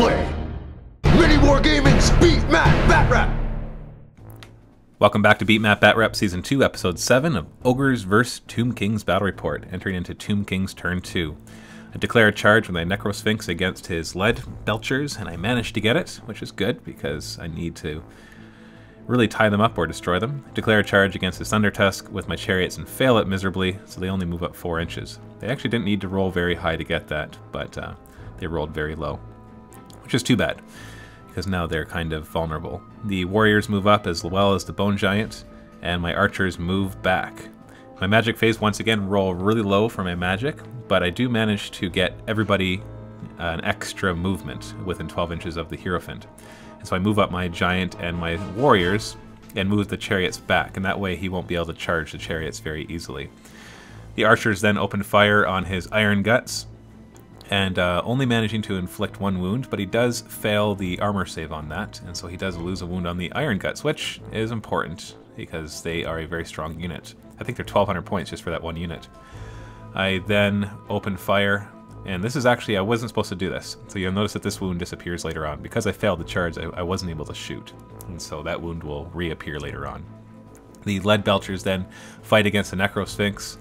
play MiniWarGaming's Beat Map Batrep. Welcome back to Beat Map Batrep Season 2, Episode 7 of Ogres vs. Tomb King's Battle Report, entering into Tomb King's Turn 2. I declare a charge with my Necrosphinx against his lead belchers, and I managed to get it, which is good because I need to really tie them up or destroy them. Declare a charge against his Thunder Tusk with my chariots and fail it miserably, so they only move up 4 inches. They actually didn't need to roll very high to get that, but they rolled very low, which is too bad, because now they're kind of vulnerable. The warriors move up as well as the bone giant, and my archers move back. My magic phase once again roll really low for my magic, but I do manage to get everybody an extra movement within 12 inches of the Hierophant. And so I move up my giant and my warriors and move the chariots back, and that way he won't be able to charge the chariots very easily. The archers then open fire on his iron guts, and only managing to inflict 1 wound, but he does fail the armor save on that, and so he does lose a wound on the iron guts, which is important because they are a very strong unit. I think they're 1,200 points just for that 1 unit. I then open fire, and this is actually, I wasn't supposed to do this, so you'll notice that this wound disappears later on. Because I failed the charge, I wasn't able to shoot, and so that wound will reappear later on. The lead belchers then fight against the Necrosphinx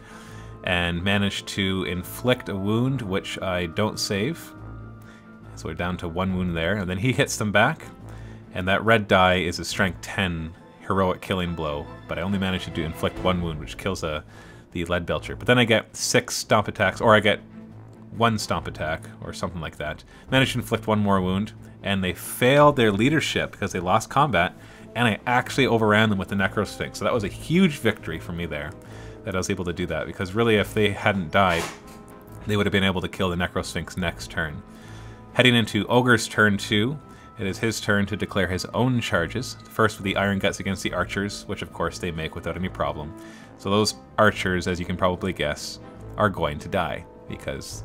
and manage to inflict a wound, which I don't save. So we're down to 1 wound there, and then he hits them back, and that red die is a strength 10 heroic killing blow, but I only managed to inflict 1 wound, which kills the lead belcher. But then I get 6 stomp attacks, or I get 1 stomp attack, or something like that. Managed to inflict 1 more wound, and they failed their leadership because they lost combat, and I actually overran them with the Necrosphinx. So that was a huge victory for me there, that I was able to do that, because really if they hadn't died, they would have been able to kill the Necrosphinx next turn. Heading into Ogres Turn 2, it is his turn to declare his own charges, first with the Iron Guts against the archers, which of course they make without any problem. So those archers, as you can probably guess, are going to die, because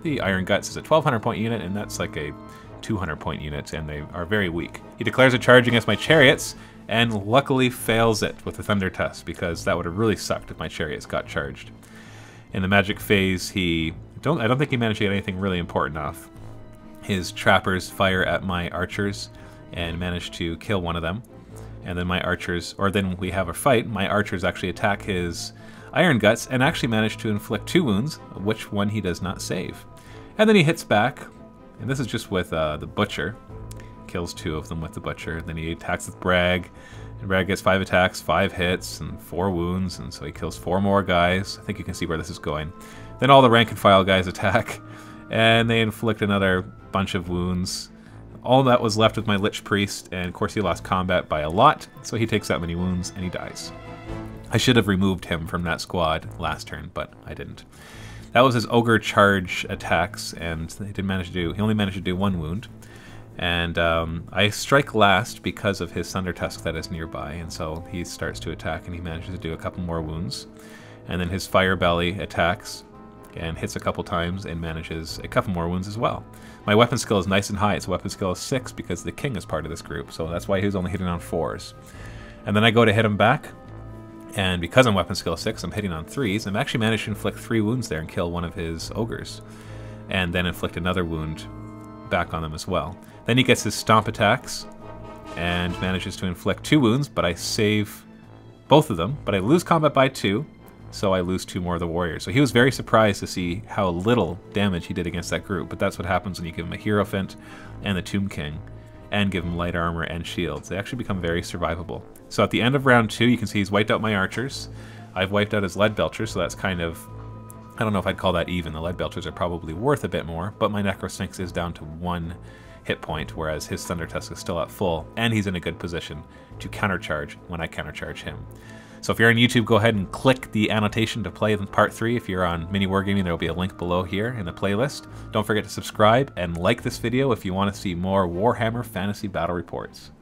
the Iron Guts is a 1,200 point unit, and that's like a 200 point unit, and they are very weak. He declares a charge against my chariots, and luckily fails it with the Thunder Tusk, because that would have really sucked if my chariots got charged. In the magic phase, I don't think he managed to get anything really important off. His trappers fire at my archers and manage to kill one of them. And then my archers, or then we have a fight, my archers actually attack his Iron Guts and actually manage to inflict 2 wounds, which one he does not save. And then he hits back, and this is just with the Butcher. Kills 2 of them with the Butcher. Then he attacks with Bragg, and Bragg gets 5 attacks, 5 hits, and 4 wounds, and so he kills 4 more guys. I think you can see where this is going. Then all the rank and file guys attack, and they inflict another bunch of wounds. All that was left with my Lich Priest, and of course he lost combat by a lot, so he takes that many wounds and he dies. I should have removed him from that squad last turn, but I didn't. That was his Ogre charge attacks, and he only managed to do 1 wound. And I strike last because of his Thunder Tusk that is nearby, and so he starts to attack and he manages to do a couple more wounds. And then his Fire Belly attacks and hits a couple times and manages a couple more wounds as well. My weapon skill is nice and high. Its weapon skill is 6 because the king is part of this group, so that's why he was only hitting on 4s. And then I go to hit him back, and because I'm weapon skill 6, I'm hitting on 3s. I'm actually managed to inflict 3 wounds there and kill one of his ogres, and then inflict another wound back on them as well. Then he gets his stomp attacks and manages to inflict 2 wounds, but I save both of them, but I lose combat by 2, so I lose 2 more of the warriors. So he was very surprised to see how little damage he did against that group, but that's what happens when you give him a Hierophant and the Tomb King, and give him light armor and shields. They actually become very survivable. So at the end of round 2, you can see he's wiped out my archers. I've wiped out his lead belchers, so that's kind of, I don't know if I'd call that even. The lead belchers are probably worth a bit more, but my Necrosphinx is down to 1 hit point, whereas his Thunder Tusk is still at full, and he's in a good position to countercharge when I countercharge him. So if you're on YouTube, go ahead and click the annotation to play part 3. If you're on MiniWarGaming, there will be a link below here in the playlist. Don't forget to subscribe and like this video if you want to see more Warhammer Fantasy Battle Reports.